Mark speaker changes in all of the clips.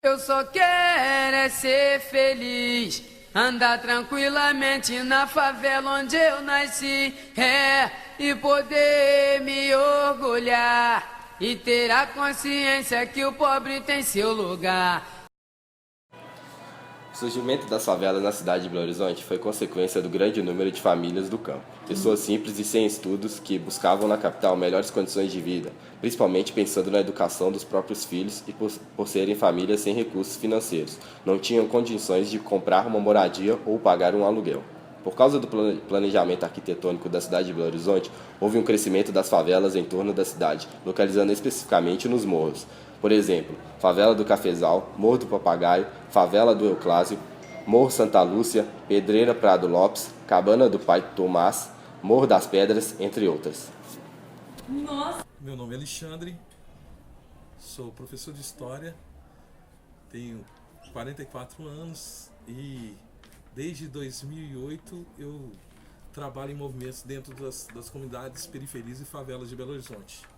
Speaker 1: Eu só quero é ser feliz, andar tranquilamente na favela onde eu nasci, e poder me orgulhar e ter a consciência que o pobre tem seu lugar.
Speaker 2: O surgimento das favelas na cidade de Belo Horizonte foi consequência do grande número de famílias do campo. Pessoas simples e sem estudos que buscavam na capital melhores condições de vida, principalmente pensando na educação dos próprios filhos e por serem famílias sem recursos financeiros, não tinham condições de comprar uma moradia ou pagar um aluguel. Por causa do planejamento arquitetônico da cidade de Belo Horizonte, houve um crescimento das favelas em torno da cidade, localizando especificamente nos morros. Por exemplo, Favela do Cafezal, Morro do Papagaio, Favela do Euclásio, Morro Santa Lúcia, Pedreira Prado Lopes, Cabana do Pai Tomás, Morro das Pedras, entre outras.
Speaker 3: Meu nome é Alexandre, sou professor de História, tenho 44 anos e desde 2008 eu trabalho em movimentos dentro das comunidades, periferias e favelas de Belo Horizonte.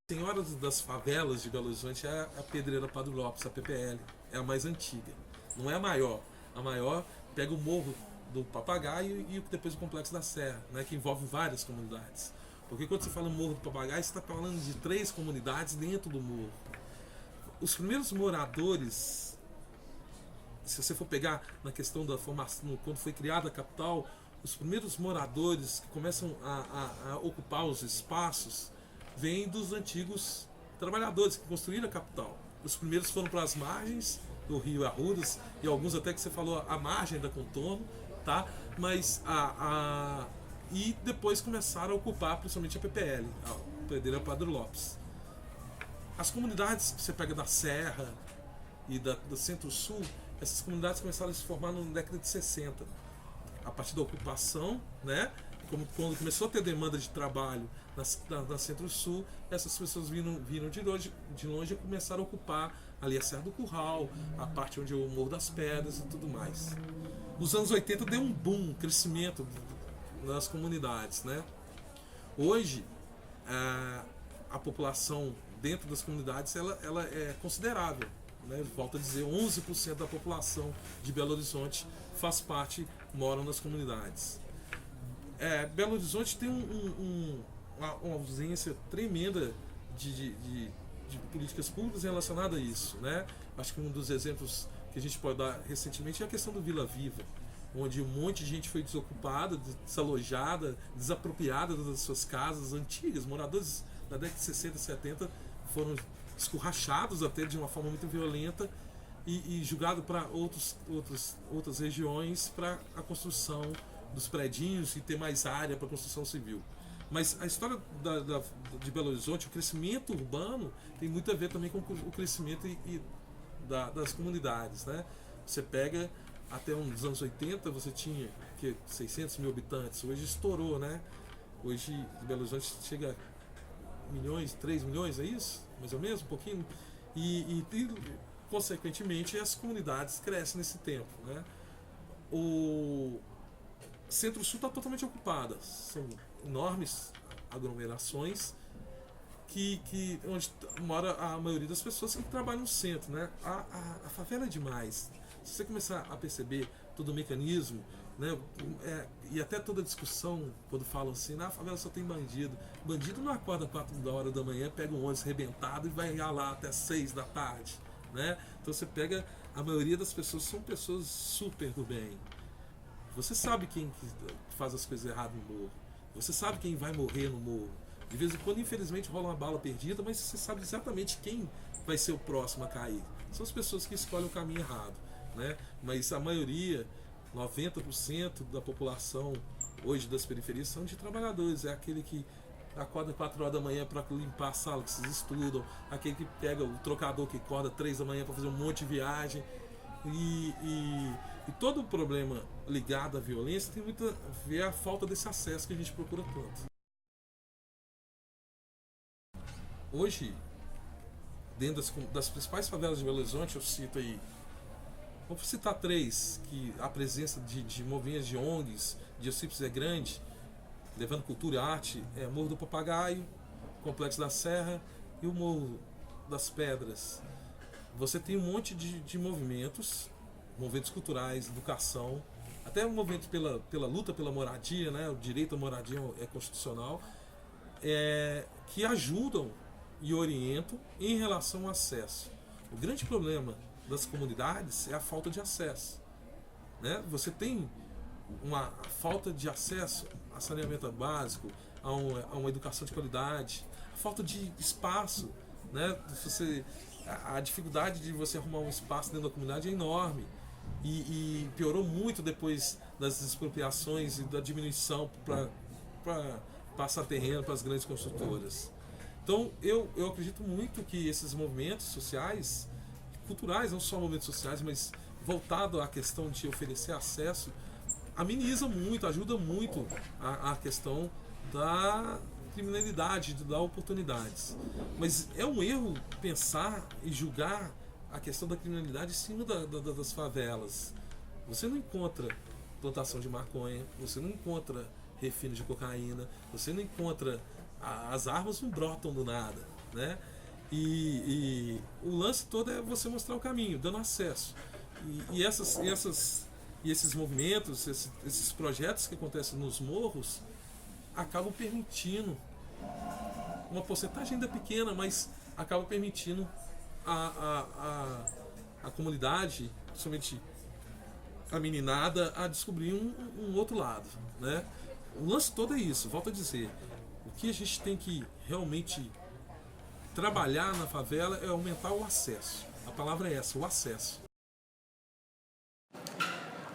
Speaker 3: A Senhora das Favelas de Belo Horizonte é a Pedreira Prado Lopes, a PPL, é a mais antiga, não é a maior. A maior pega o Morro do Papagaio e depois o Complexo da Serra, né, que envolve várias comunidades. Porque quando você fala Morro do Papagaio, você está falando de 3 comunidades dentro do morro. Os primeiros moradores, se você for pegar na questão da formação, quando foi criada a capital, os primeiros moradores que começam a ocupar os espaços vêm dos antigos trabalhadores que construíram a capital. Os primeiros foram para as margens do rio Arrudas e alguns até que você falou a margem da Contorno, tá? Mas e depois começaram a ocupar principalmente a PPL, a Pedreira Prado Lopes. As comunidades que você pega da Serra e do Centro-Sul, essas comunidades começaram a se formar na década de 60, a partir da ocupação, né? Quando começou a ter demanda de trabalho na Centro-Sul, essas pessoas viram de longe e começaram a ocupar ali a Serra do Curral, a parte onde é o Morro das Pedras e tudo mais. Nos anos 80 deu um boom, um crescimento nas comunidades, né? Hoje, a população dentro das comunidades ela é considerável, né? Volto a dizer, 11% da população de Belo Horizonte moram nas comunidades. Belo Horizonte tem uma ausência tremenda de políticas públicas relacionadas a isso, né? Acho que um dos exemplos que a gente pode dar recentemente é a questão do Vila Viva, onde um monte de gente foi desocupada, desalojada, desapropriada das suas casas antigas. Moradores da década de 60 e 70 foram escurrachados até de uma forma muito violenta e julgados para outras regiões para a construção dos predinhos e ter mais área para construção civil. Mas a história de Belo Horizonte, o crescimento urbano, tem muito a ver também com o crescimento das comunidades, né? Você pega até uns anos 80, você tinha 600 mil habitantes, hoje estourou, né? Hoje Belo Horizonte chega a milhões, 3 milhões, é isso? Mais ou menos, um pouquinho. E consequentemente, as comunidades crescem nesse tempo, né? O Centro-Sul está totalmente ocupada, são enormes aglomerações onde mora a maioria das pessoas que trabalham no centro, né? A favela é demais. Se você começar a perceber todo o mecanismo, né? E até toda a discussão quando falam assim, a favela só tem bandido. Bandido não acorda 4 horas da manhã, pega um ônibus arrebentado e vai lá até 6 da tarde, né? Então você pega, a maioria das pessoas são pessoas super do bem. Você sabe quem faz as coisas erradas no morro. Você sabe quem vai morrer no morro. De vez em quando, infelizmente, rola uma bala perdida, mas você sabe exatamente quem vai ser o próximo a cair. São as pessoas que escolhem o caminho errado, né? Mas a maioria, 90% da população hoje das periferias são de trabalhadores. É aquele que acorda 4 horas da manhã para limpar a sala que vocês estudam, aquele que pega o trocador que acorda 3 da manhã para fazer um monte de viagem. E todo o problema ligado à violência tem muito a ver a falta desse acesso que a gente procura tanto. Hoje, dentro das principais favelas de Belo Horizonte, eu cito aí, vou citar 3, que a presença de movimentos de ONGs, de OCIPs é grande, levando cultura e arte, é Morro do Papagaio, Complexo da Serra e o Morro das Pedras. você tem um monte de movimentos culturais, educação, até movimentos pela luta pela moradia, né? O direito à moradia é constitucional, que ajudam e orientam em relação ao acesso. O grande problema das comunidades é a falta de acesso, né? Você tem uma falta de acesso a saneamento básico, a uma educação de qualidade, a falta de espaço, né? A dificuldade de você arrumar um espaço dentro da comunidade é enorme e piorou muito depois das expropriações e da diminuição para passar terreno para as grandes construtoras. Então eu acredito muito que esses movimentos sociais, culturais, não só movimentos sociais, mas voltado à questão de oferecer acesso, amenizam muito, ajudam muito a questão da criminalidade, de dar oportunidades. Mas é um erro pensar e julgar a questão da criminalidade em cima das favelas. Você não encontra plantação de maconha, você não encontra refino de cocaína, você não encontra... As armas não brotam do nada, né? E o lance todo é você mostrar o caminho, dando acesso. E esses movimentos, esses projetos que acontecem nos morros, acabam permitindo, uma porcentagem ainda pequena, mas acaba permitindo a comunidade, somente a meninada, a descobrir um outro lado, né? O lance todo é isso, volto a dizer, o que a gente tem que realmente trabalhar na favela é aumentar o acesso. A palavra é essa, o acesso.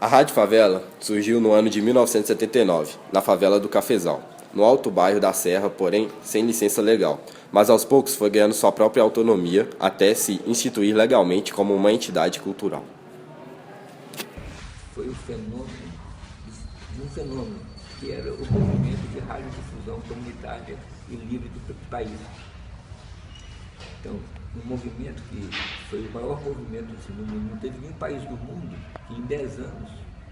Speaker 2: A Rádio Favela surgiu no ano de 1979, na favela do Cafezal, no alto bairro da Serra, porém sem licença legal, mas aos poucos foi ganhando sua própria autonomia até se instituir legalmente como uma entidade cultural.
Speaker 4: Foi o fenômeno de um fenômeno que era o movimento de radiodifusão comunitária e livre do país. Então, um movimento que foi o maior movimento assim, no mundo. Não teve nenhum país do mundo que em 10 anos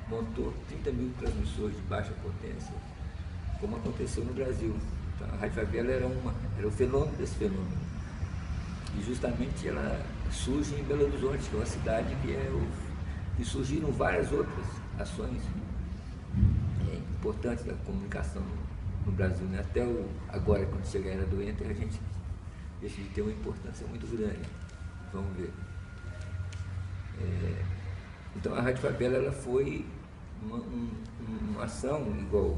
Speaker 4: montou 30 mil transmissores de baixa potência, como aconteceu no Brasil. Então, a Rádio Favela era o fenômeno desse fenômeno. E justamente ela surge em Belo Horizonte, que é uma cidade que surgiram várias outras ações importantes da comunicação no Brasil, né? Até agora, quando chegar a Era do Enter, a gente deixa de ter uma importância muito grande. Vamos ver. Então a Rádio Favela ela foi uma ação igual.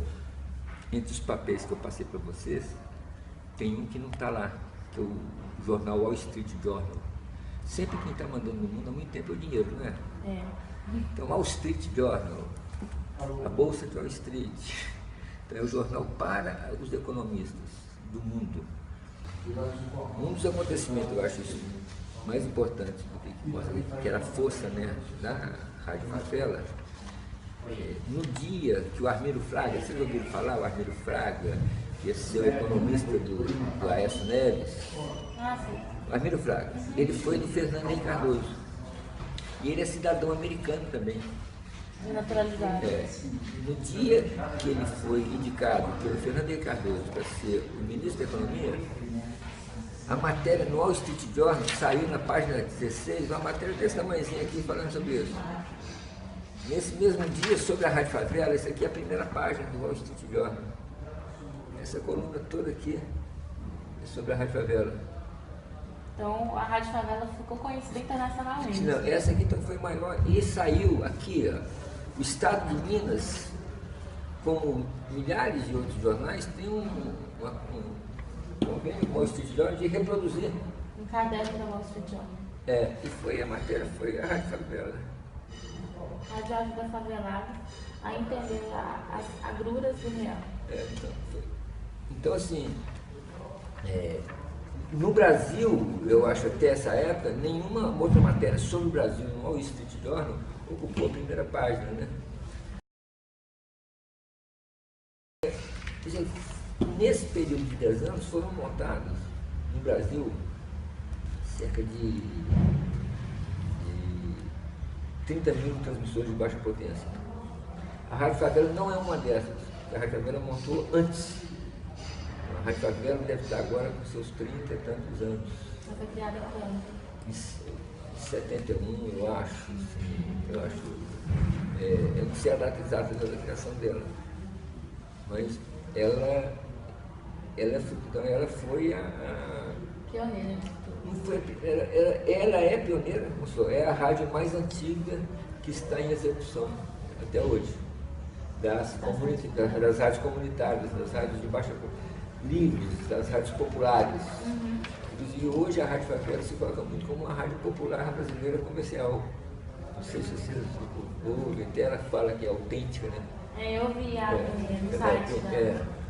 Speaker 4: Entre os papéis que eu passei para vocês, tem um que não está lá, que é o jornal Wall Street Journal. Sempre quem está mandando no mundo há muito tempo é o dinheiro, não é? Então Wall Street Journal, a Bolsa de Wall Street, então é o jornal para os economistas do mundo. Um dos acontecimentos, eu acho isso mais importante, que era a força, né, da Rádio Favela, no dia que o Armírio Fraga, vocês ouviram falar, o Armírio Fraga, esse seu economista do Aécio Neves, o Armírio Fraga, ele foi do Fernando Henrique Cardoso, e ele é cidadão americano também.
Speaker 5: Naturalizado.
Speaker 4: No dia que ele foi indicado pelo Fernando Henrique Cardoso para ser o ministro da Economia, a matéria no Wall Street Journal saiu na página 16, uma matéria desse tamanhozinho aqui falando sobre isso. Nesse mesmo dia, sobre a Rádio Favela, essa aqui é a primeira página do Wall Street Journal. Essa coluna toda aqui é sobre a Rádio Favela.
Speaker 5: Então a Rádio Favela ficou conhecida internacionalmente.
Speaker 4: Não, essa aqui então foi maior e saiu aqui, ó, o Estado de Minas, como milhares de outros jornais, tem um convênio com o Wall Street Journal de reproduzir.
Speaker 5: Um caderno da Wall Street Journal.
Speaker 4: E foi a matéria, foi a Rádio Favela.
Speaker 5: A rádio ajuda a favelada a entender as agruras do real.
Speaker 4: Então assim, no Brasil, eu acho até essa época, nenhuma outra matéria sobre o Brasil no Wall Street Journal ocupou a primeira página, né? Nesse período de 10 anos foram montados no Brasil cerca de 30 mil transmissores de baixa potência. A Rádio Favela não é uma dessas, a Rádio Favela montou antes. A Rádio Favela deve estar agora com seus 30 e tantos anos.
Speaker 5: Ela foi criada quando?
Speaker 4: Em 71, eu acho. Assim, eu não sei a data exata da criação dela, mas ela foi a
Speaker 5: Pioneira.
Speaker 4: não foi, ela é pioneira, é a rádio mais antiga que está em execução até hoje, das rádios comunitárias, das rádios de baixa livres, das rádios populares. Inclusive hoje a Rádio Favela se coloca muito como uma rádio popular brasileira comercial. Não sei se vocês ouvem, até ela fala que é autêntica, né?
Speaker 5: Eu vi no site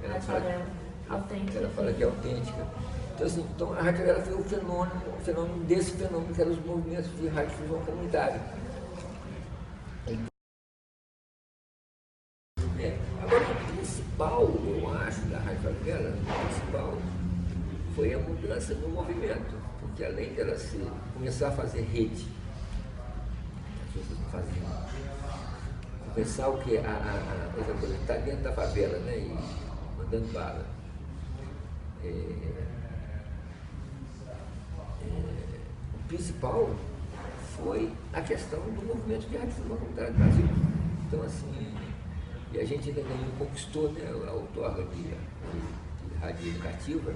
Speaker 5: da Favela. Autêntica.
Speaker 4: Ela fala que é autêntica. Então, assim, a Rádio Favela foi o fenômeno desse fenômeno que eram os movimentos de radiodifusão comunitária. Agora, o principal, eu acho, da Rádio Favela, o principal foi a mudança no movimento, porque além dela começar a fazer rede, as pessoas não faziam, começar o que? Por exemplo, está dentro da favela, né, e mandando bala. O principal foi a questão do movimento de radiodifusão comunitária do Brasil. Então, assim, e a gente ainda conquistou, né, a outorga de rádio educativa.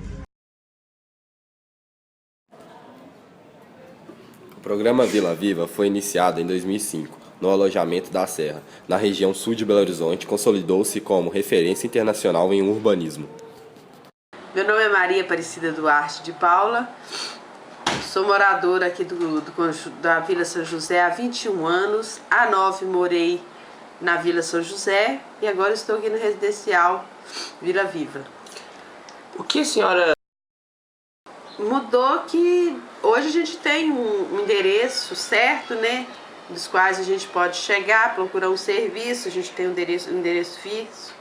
Speaker 2: O programa Vila Viva foi iniciado em 2005, no alojamento da Serra, na região sul de Belo Horizonte, consolidou-se como referência internacional em urbanismo.
Speaker 6: Meu nome é Maria Aparecida Duarte de Paula, sou moradora aqui da Vila São José há 21 anos, há 9 morei na Vila São José e agora estou aqui no residencial Vila Viva.
Speaker 7: O que a senhora...
Speaker 6: Mudou que hoje a gente tem um endereço certo, né, dos quais a gente pode chegar, procurar um serviço, a gente tem um endereço fixo.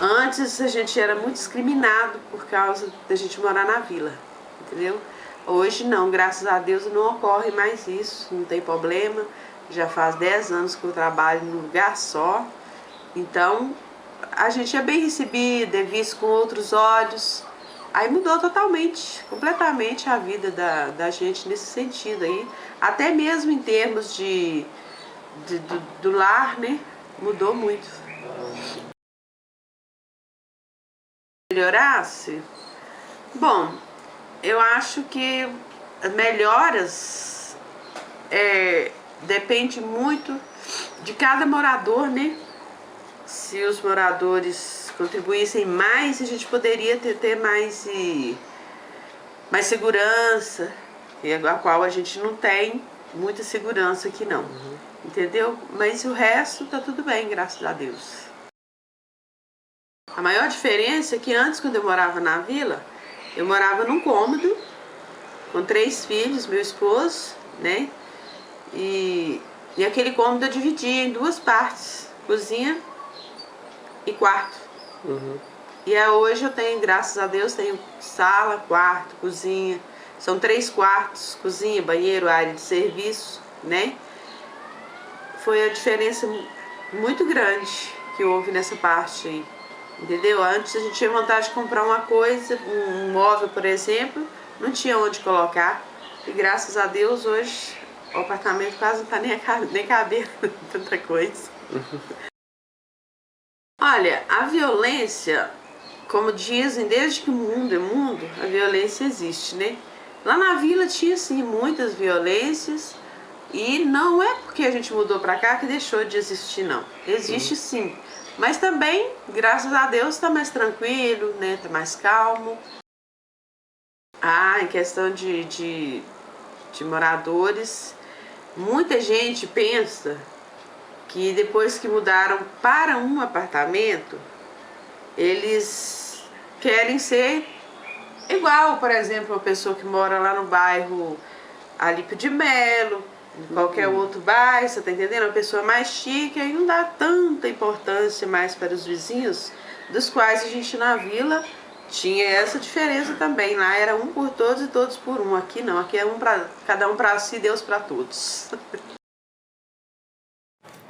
Speaker 6: Antes a gente era muito discriminado por causa da gente morar na vila, entendeu? Hoje não, graças a Deus não ocorre mais isso, não tem problema. Já faz 10 anos que eu trabalho num lugar só, então a gente é bem recebido, é visto com outros olhos. Aí mudou totalmente, completamente a vida da gente nesse sentido aí, até mesmo em termos do lar, né? Mudou muito. Melhorasse? Bom, eu acho que melhoras depende muito de cada morador, né? Se os moradores contribuíssem mais, a gente poderia ter mais segurança, a qual a gente não tem muita segurança aqui não, entendeu? Mas o resto tá tudo bem, graças a Deus. A maior diferença é que antes, quando eu morava na vila, eu morava num cômodo com 3 filhos, meu esposo, né? E aquele cômodo eu dividia em 2 partes, cozinha e quarto. E hoje eu tenho, graças a Deus, tenho sala, quarto, cozinha. São 3 quartos, cozinha, banheiro, área de serviço, né? Foi a diferença muito grande que houve nessa parte aí, entendeu? Antes a gente tinha vontade de comprar uma coisa, um móvel, por exemplo, não tinha onde colocar. E graças a Deus hoje o apartamento quase não está nem cabendo tanta coisa. Olha, a violência, como dizem, desde que o mundo é mundo, a violência existe, né? Lá na vila tinha, sim, muitas violências e não é porque a gente mudou pra cá que deixou de existir, não. Existe sim, mas também, graças a Deus, tá mais tranquilo, né? Tá mais calmo. Em questão de moradores, muita gente pensa que depois que mudaram para um apartamento, eles querem ser igual, por exemplo, uma pessoa que mora lá no bairro Alípio de Melo, em qualquer outro bairro, você tá entendendo? Uma pessoa mais chique, aí não dá tanta importância mais para os vizinhos, dos quais a gente na vila tinha essa diferença também. Lá era um por todos e todos por um. Aqui não, aqui é cada um para si, Deus para todos.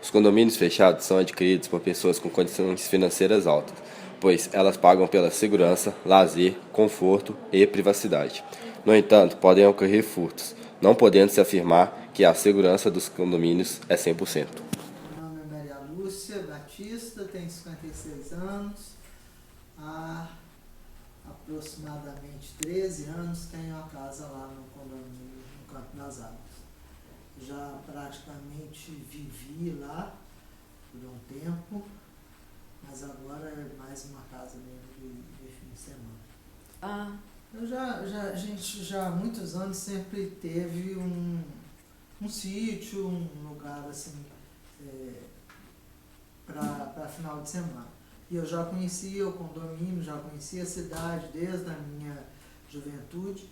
Speaker 2: Os condomínios fechados são adquiridos por pessoas com condições financeiras altas, pois elas pagam pela segurança, lazer, conforto e privacidade. No entanto, podem ocorrer furtos, não podendo se afirmar que a segurança dos condomínios é 100%.
Speaker 8: Meu nome é Maria Lúcia Batista, tenho 56 anos. Há aproximadamente 13 anos tenho a casa lá no condomínio, no Campo das Águas. Já praticamente vivi lá por um tempo, mas agora é mais uma casa mesmo de fim de semana. A gente já há muitos anos sempre teve um sítio, um lugar assim, para final de semana. E eu já conhecia o condomínio, já conhecia a cidade desde a minha juventude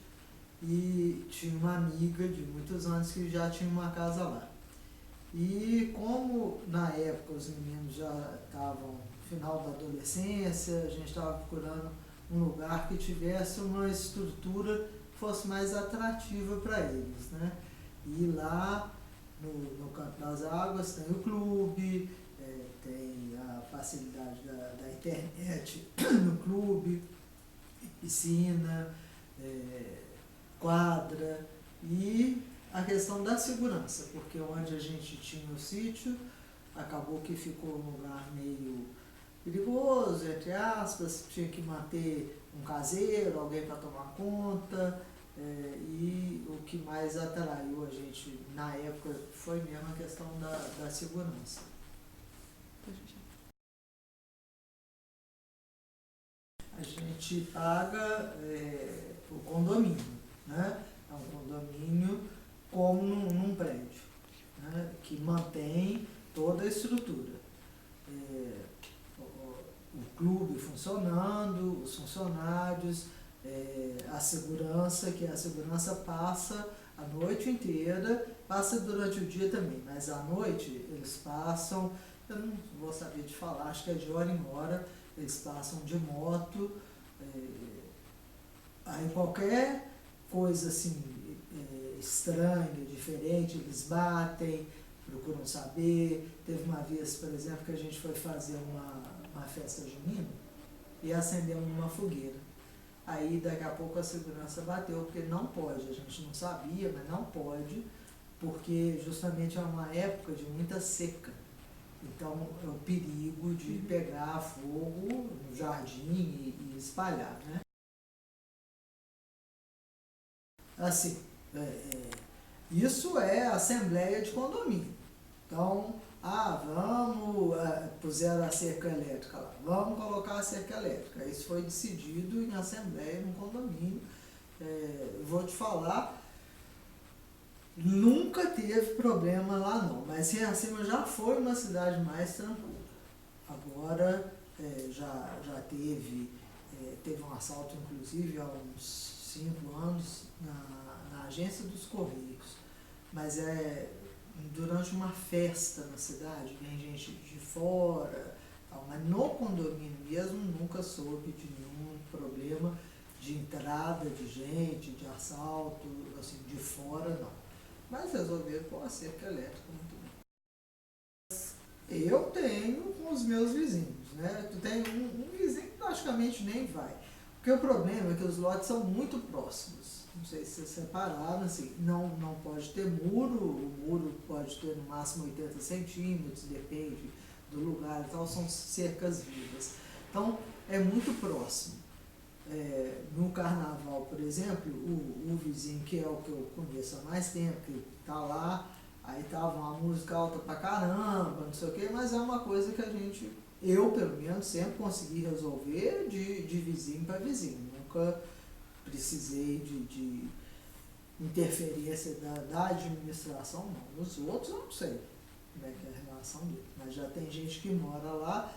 Speaker 8: e tinha uma amiga de muitos anos que já tinha uma casa lá. E como na época os meninos já estavam no final da adolescência, a gente estava procurando um lugar que tivesse uma estrutura que fosse mais atrativa para eles, né? E lá no Campo das Águas tem o clube, tem a facilidade da internet no clube, piscina, quadra e a questão da segurança, porque onde a gente tinha o sítio, acabou que ficou um lugar meio perigoso, entre aspas, tinha que manter um caseiro, alguém para tomar conta, e o que mais atraiu a gente na época foi mesmo a questão da segurança. A gente paga o condomínio, né? É um condomínio como num prédio, né? Que mantém toda a estrutura. O clube funcionando, os funcionários, a segurança, que a segurança passa a noite inteira, passa durante o dia também, mas à noite eles passam, eu não vou saber te falar, acho que é de hora em hora, eles passam de moto, aí qualquer coisa assim estranha, diferente, eles batem, procuram saber. Teve uma vez, por exemplo, que a gente foi fazer uma festa junina e acendemos uma fogueira. Aí daqui a pouco a segurança bateu, porque não pode, a gente não sabia, mas não pode, porque justamente é uma época de muita seca. Então é o perigo de pegar fogo no jardim e espalhar, né? Assim, isso é assembleia de condomínio. Então, puseram a cerca elétrica lá, vamos colocar a cerca elétrica. Isso foi decidido em assembleia no condomínio. Vou te falar, nunca teve problema lá não, mas Riacima já foi uma cidade mais tranquila. Agora já teve um assalto, inclusive, há uns 5 anos na agência dos Correios, mas durante uma festa na cidade, vem gente de fora, tal, mas no condomínio mesmo nunca soube de nenhum problema de entrada de gente, de assalto, assim, de fora não. Mas resolveram pôr a cerca elétrica muito bem. Eu tenho com os meus vizinhos, né? Tu tem um vizinho que praticamente nem vai. Porque o problema é que os lotes são muito próximos. Não sei se vocês separaram, assim, não pode ter muro, o muro pode ter no máximo 80 centímetros, depende do lugar, então são cercas vivas. Então é muito próximo. No carnaval, por exemplo, o vizinho, que é o que eu conheço há mais tempo, que tá lá, aí tava uma música alta pra caramba, não sei o quê, mas é uma coisa que eu pelo menos sempre consegui resolver de vizinho para vizinho. Nunca precisei de interferência da administração, não. Os outros eu não sei como é que é a relação deles, mas já tem gente que mora lá.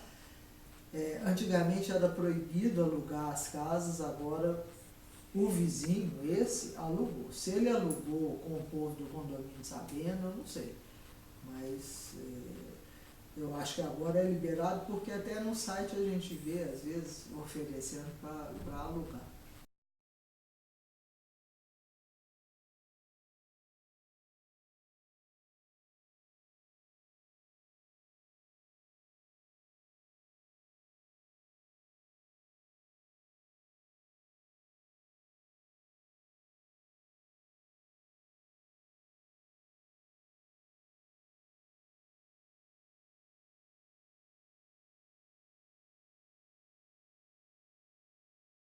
Speaker 8: Antigamente era proibido alugar as casas, agora o vizinho, esse, alugou. Se ele alugou com o povo do condomínio sabendo, eu não sei. Mas eu acho que agora é liberado, porque até no site a gente vê, às vezes, oferecendo para alugar.